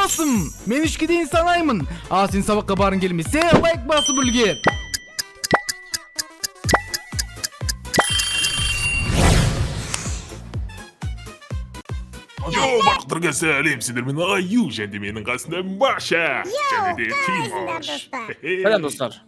достым, мен үшке дейін санаймын. А сен сабаққа барың келмесе, лайк басып үлгер. Бақтырға сәлем сіздермен Аю және менің қасында Маша және де Тимош. Сәлем достар.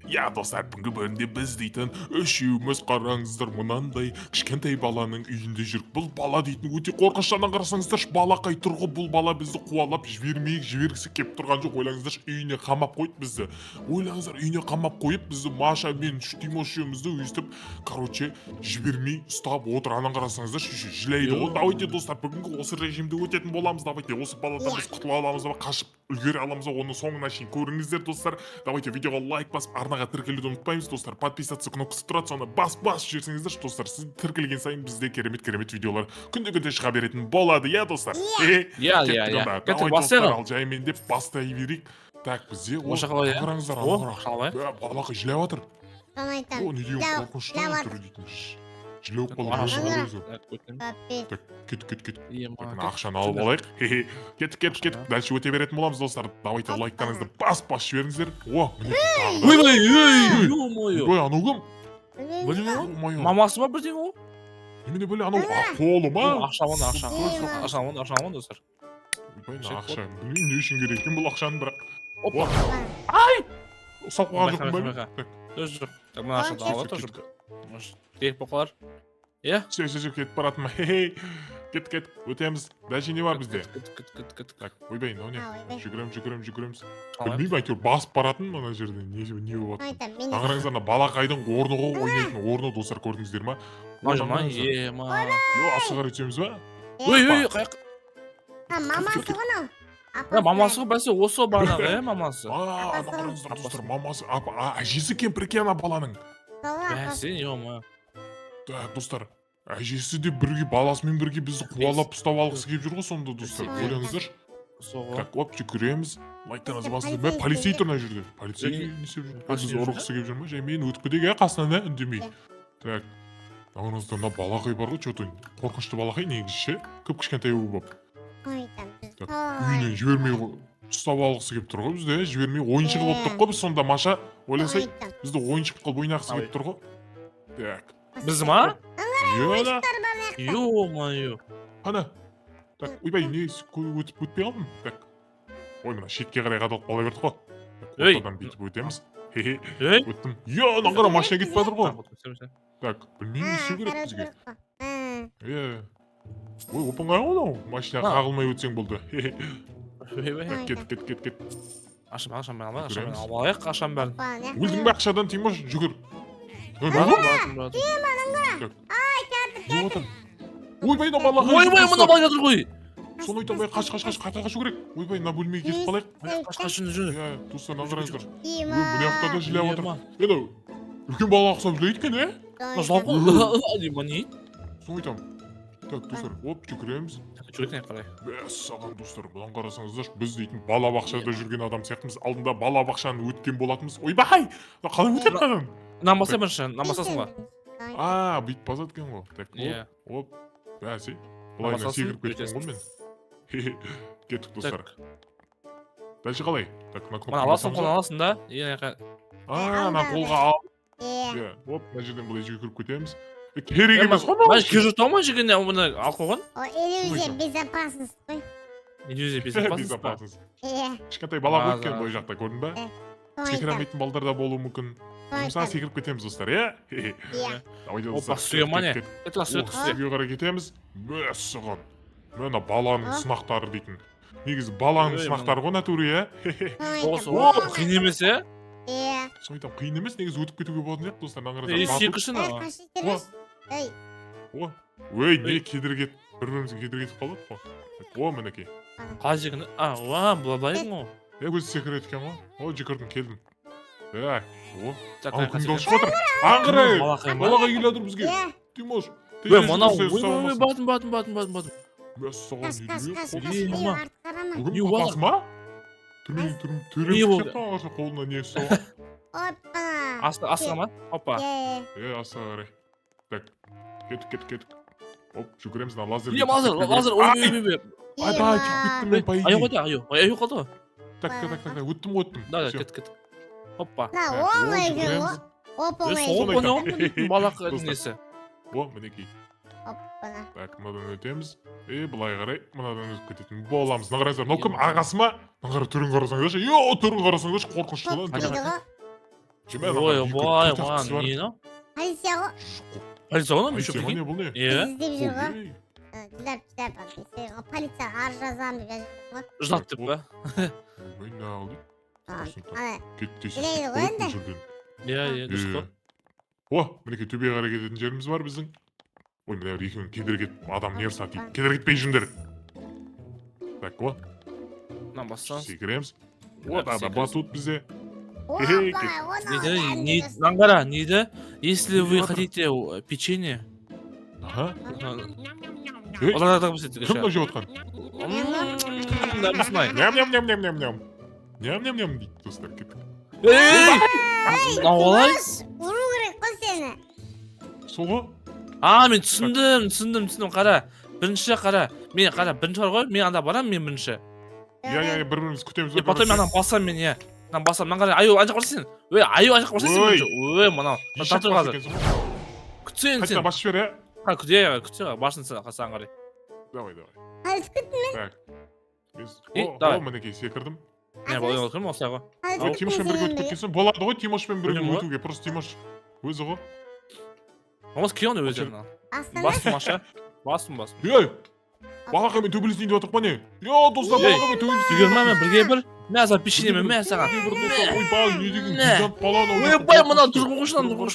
Я достар, бүгінгі бөлімде біз дейтін үшеуміз қараңыздар мынандай кішкентай баланың үйінде жүріп. Бұл бала дейтін өте қорқыныш. Жағынан қарасаңыздаршы, балақай тұрғы, бұл бала бізді қуалап жібергісі кеп тұрған жоқ. Ойлаңыздаршы, үйіне қамап қойып бізді. Ойлаңыздар, үйіне қамап қойып бізді Маша мен Тимош үшеумізді өйстіп, короче, жібермей ұстап отыр. Анан қарасаңыздаршы, жылайды ғой. Давайте достар, бүгінгі осы режимде өтетін боламыз. Давайте осы баладан біз құтыла аламыз ба, қашып үлгере аламыз ба, оны соңына шейін көріңіздер достар. Давайте видеоға лайк басып, арнаға тіркелуді ұмытпаймыз достар. Подписаться кнопкасы тұрады, соны бас жіберсеңіздер, достар. Сіз тіркелген сайын бізде керемет видеолар күнде шыға беретін болады, иә достар. Давай достар, ал жаймен деп бастай берейік. Так, бізде қараңыздар, балақай жылап жатыр. О, не дейін, қорқыныштан түрі дейтін. Жылап қалды. Кет. Ақшаны алып алайық. Кет. Дальше өте беретін боламыз достар. Давайте лайктарыңызды бас жіберіңіздер. О, Ой, ё-моё. Анау кім? Білмеймін. Мамасы ма бірдеңе ол? Немене біле, анау қолы ма? Ақшамын достар. Ақша, білмеймін не үшін керек екен бұл ақшаны, бірақ. Опа. Ай! Сап қалған жоқпын ба? Жоқ. Мен ақшаны алып отыр. Керек боқалар. Иә? Сөйтіп кетіп баратым. Кет. Өтеміз. Дәлше не бар бізде? Так, ойбай, не? Жүгіреміз. Білмеймін, әйтеуір басып баратын мына жерде. Не болып жатыр? Аңыраңыздар, балақайдың орны ғой, ойнайтын орны достар, көрдіңіздер ма? Асығар өтеміз ба? Ой, қаяқ. Мамасы ғана. Мамасы ғой, бәсе осы бағанағы, мамасы. Аңыраңыздар достар, мамасы, әжесі кемпір екен баланың. Бәсе, ё-моё. Достар, әжесі де бірге, баласымен бірге бізді қуалап ұстап алғысы келіп жүр ғой сонда достар. Ойлаңыздар. Так, оп, жүгіреміз. Лайктарыңызды басыңыздар. Мә, полицей тұр мына жерде. Полицей не істеп жүр? Біз ұрғысы келіп жүр ме? Мен өтіп кетейік, қасынан үндемей. Так. Аңырыңыздар, мына балақай бар ғой, что-то қорқынышты балақай негізі ше. Кішкентай болып. Үйінен жібермей ұстап алғысы келіп тұр ғой бізді, жібермей ойыншығы болып тұр ғой біз сонда Маша. Ойласай, бізді ойыншық қылып ойнағысы келіп тұр ғой. Так. Біз ма? Йода. Ё-моё. Ана. Так, ойбай, не өтпей қалдым? Так. Ой, мына шетке қарай қадалып қала бердік қой. Ортадан бүйтіп өтеміз. Өттім. Мынаған қара машина кетіп жатыр ғой. Так, білмеймін не істеу керек бізге. Ой, опыңай ғой мынау. Машина қағылмай өтсең болды. Кет. Ақшам бәрін алайық, ақшам бәрін. Өлдің бе ақшадан, Тимош, жүгір. Ойбай, мына балаға. Ойбай, мына бала жатыр ғой. Соны айтамай, қаш, қайта қашу керек. Ойбай, мына бөлмеге кетіп қалайық. Қаш, жүр. Достар, назарыңыздар. Бұны яқтарда жылап отыр. Үлкен бала ақсап жылайды екен, Не? Соны айтам. Так, достар, оп, жүгіреміз. Жүгірген қалай. Саған достар, бұдан қарасаңыздар, біз дейтін балабақшада жүрген адам сияқтымыз. Алдында балабақшаны өткен болатынбыз. Ойбай! Қалай өтеді қадан? Намбаса бірінші, намбасасың ба? Бүйтіп басады екен ғой. Так, оп, бәсе. Бұлайына секіріп кеткен ғой мен. Кеттік, достар. Дальше қалай? Так, на кнопка аласың, қолын аласың да. На қолға ал. Оп, мына жерден бұлай жүгіріп кетеміз. Керек емес қой. Мен кежірт алмай жүргенде мұны алып қойған. Иллюзия безопасность қой. Иллюзия безопасность. Кішкентай бала өткен бұл жақта, көрдің ба? Секіре алмайтын балдар да болуы мүмкін. Мысалы секіріп кетеміз достар, Опа, суя ма не? Суя қарай кетеміз. Мәссіған. Мына баланың сынақтары дейтін. Негізі баланың сынақтары ғой натуре, қиын емес, Соны айтам, қиын емес, негізі өтіп кетуге болатын сияқты достар. Секіршін Ой, не кедіргі бір-бірімізге кедіргі кетіп қалдық қой. Мінекей. Қалай секірді? Бұладайын ғой. Өзі секір еткен ғой. Жүкірдім, келдім. Күнді ұшып отыр. Аңғырай! Балаға келедір бізге. Тимош. Батын. Бүгін папасы ма? Түрмеге қолына не ұстауға. Астыға ма? Опа. Астыға қарай. Так, кеттік. Hop şu kremsinden lazer. Yem hazır. Oy. Ay daha çıkıp bittim ben payı. Ayo koydu ayo. Ayo kaldı. Tak. Öttüm. Da Всё. git. Hoppa. La Ha, olmay oldu, gün krem. o. Hop Soğuk olmay gün. o ne oldu? Balak Dostlar. nesi? O мінекей. Hop bana. Так мынадан өтеміз. Былай қарай мынадан өтіп кететін боламыз. Мына қараңыздар, мынау кім? Ағасы ма? Мына қара түрін қарасаңдаршы. Түрін қарасаңдаршы қорқынышты Hop lan. dedi o. Кеме ана Ой, екі vay төрт man, ақтысы бар. iyi lan. Polisiye o. Polisiye onu mu Ay, şu Sema peki? ne bu ne? İyi. Bizde bir şey var. Ой, Güzel polisiye. O polisiye arızan bir gazete. Jlat tip be. ой, ne oldu? Tamam. Dursun, tamam. Hadi. Кетті Білейді ғой енді. жүрден. İyi, düştü. Мінекей төбеге қарай кететін жеріміз бар біздің. Ой, мына екеуін кедергі етіп адам нер сатайды. Кедергі етпей жүріңдер. Так, Lan bassan. секіреміз. Да, Секіреміз. батут бізде. Опа, Хе-хе, Ниде, Нангара, Ниде, если вы хотите печенье, Аха. o zaman da basit Кім мына жеп отқан? Ben Müslüman. Ням-ням-ням-ням-ням. Ням-ням-ням дейді достар, кеттік. Ey! Ne olay? Vuru gerek o seni. Сол ғой? Men түсіндім, қара. Бірінші қара. Мен қара, бірінші бар ғой, мен анда барам, мен бірінші. Иә, бір-біріміз күтеміз. Потом мен ана басам мен, иә. Мен басам, мен қара, аю, ана жаққа барсың сен. Аю, ана жаққа барсың сен Ой. бірінші. Мынау. Татыр қазір. Қайтадан Күтсен сен. басып жібер, ә? Күте, башын сен, қасаң қарай. Давай. Hadi tıkıttın mı? давай. Мінекей секірдім. Не, бұл отырмын осылай ғой. Hadi Тимошпен бірге өтіп кеткенсің. Болады ғой Тимошпен бірге Білем ғой. өтуге. Просто Тимош өзі ғой. Olmaz ki onu özlerine. Aslında Bastım aşağı. Bastım. Ей! Балақаймен төбелесейін деп отырмын не? Достар, Ей, балақаймен төбелесейін. Görmem ben бірге бір. Мен саған пешенеме, мен саған. Ойбай, не деген Не. гигант баланы. Ойбай, мына тұрғышынан балан.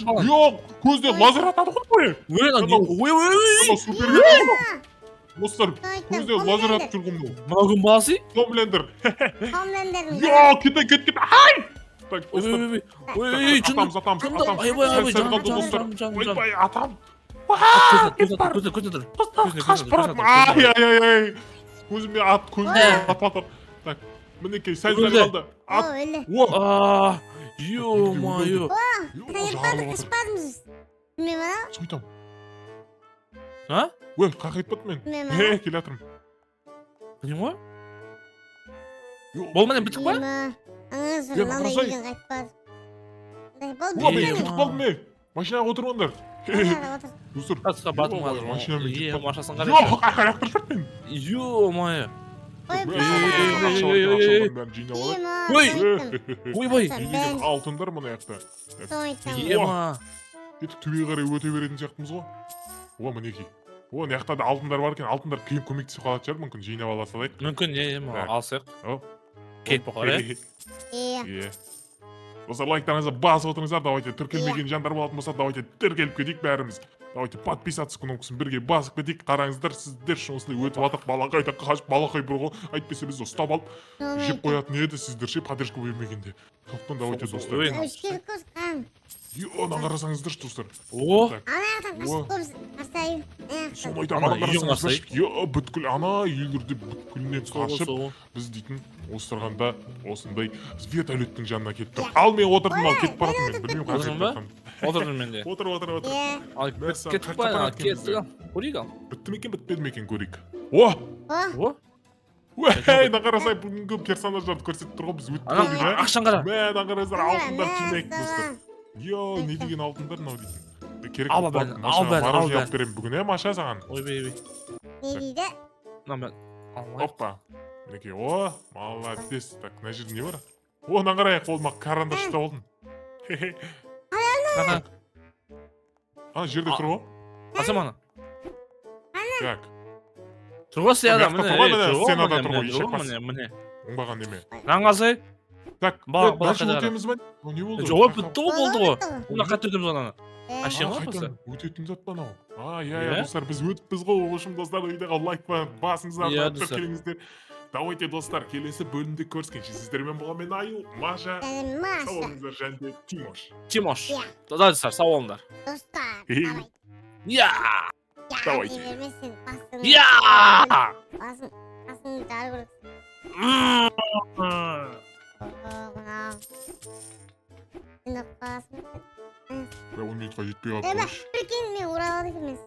Көзден лазер атады ғой. Ой. Супер. Достар, Sonuçta көзден лазер атып жүрген бұл. Мына күн баласы. Хомлендер. Homelander mi? Кет. Ай! Так, достар. Ой, Атамыз. Ойбай, Сәл қалды достар. жан. Ойбай, атам. Көзді. Қашып баратым. Ай. Көзіме ат, көзіме ататыр. Так, мінекей, сәл қалды. O Ат. öyle. О, Ё-моё. Sen yıkmadık kışpaz mısın? Bilmiyorum ana. Сойтам. А? Ой, қақ етпеді мен. Bilmiyorum ana. Келе жатырмын. Понимаю? Болмадан бітік па? Bilmiyorum. Anasını Ya, lan da Hasan. yiyeceksin kaçpaz. Уа, мен кетіп қалдым мен. Машинаға отырыңдар. Достар. Қатысқа батым қазір. Машинамен кетіп қалдым. Машасын Жоқ, қарай. аяқ тұрып мен. Ё-моё. Ойбай. Алтындар мына жақта. Ема. Кетіп төбеге қарай өте беретін сияқтымыз ғой. О, мінекей. О, мына жақта да алтындар бар екен. Алтындар кейін көмектесіп қалатын шығар, мүмкін жинап ала салайық. Мүмкін, Так. алсақ. О. Кетіп бақар, Иә. Достар, лайктарыңызды басып отырыңыздар. Давайте тіркелмеген жандар болатын болса, давайте тіркеліп кетейік бәріміз. Давайте подписаться кнопкасын бірге басып кетейік. Қараңыздар, сіздер үшін осылай өтіп жатыр. Балақайда қашып, балақай бір ғой. Әйтпесе біз ұстап алып жеп қоятын еді сіздерше поддержка бермегенде. Сондықтан давайте достар. Ой. Ана қарасаңыздаршы достар. О. Так, Ana О. kaçpaz. Hastayım. соны айтамын. Ана Ана үйің қарасаңыздаршы. Бүткіл ана үйлерде бүткілінен қашып Соғыл. біз дейтін осыларғанда осындай вертолеттің жанына кетті. Ал мен отырдым, ал кетіп баратырмын мен. Білмеймін қай Отырдың ба? жатқанын. Отырдым мен де. Отыр. Иә. Ал Мәссаған, кетіп қай па, жаққа кетті кетті? ал. Көрейік ал. Бітті ме екен, бітпеді ме екен көрейік. О! O. О. Мына қарасай бүгінгі персонаждарды көрсетіп тұр ғой, біз өтіп Ана көрдік, ә? ақшан қара. Мына қарасыздар, алтындар жинайық достар. Мәссаған. Не деген алтындар мынау дейтін. Керек Ал болып бәрін, қалды. ал Машинаға бәрін, ал мороженое бәрін. алып беремін бүгін, ә Маша саған? Ойбай. Ne dedi? Мына мен алмай. Оппа. Мінекей, о, молодец. Так, мына жерде не бар? О, мына қарайық, қолыма карандаш ұстап алдым. Хе-хе. Қара. Ана жерде тұр ғой. Алсам ана. Так, Тұр ғой сен Мына жақта тұр ғой, міне, сценада тұр ғой, міне. шақпас. Міне. оңбаған неме. Наңғасай. Так, Бала дальше қайда? өтеміз ба? О, не болды? Жоқ, бітті ғой, болды ғой. Oldu. Мына қатты өтеміз ананы. Ee, Ма Қайтадан осы? өтетін зат па анау? Иә, Иә. достар, біз өтіппіз ғой. Общем, достар, видеоға лайк басыңыздар, Иә, достар. тіркеліңіздер. Давайте, достар, келесі бөлімде көріскенше сіздермен болған мен Аю, Маша, Yani сау Maşa. болыңыздар және Тимош. Тимош. Иә. Достар, сау болыңдар. Dostlar. Hey. Давай. Я! Ya Давай. hadi vermesin. Basın. Я! Basın. Çağır bana. Şimdi basın. Ve 10 минутқа жетпей Ee, қалды. bak, bir gün mi uğradık biz?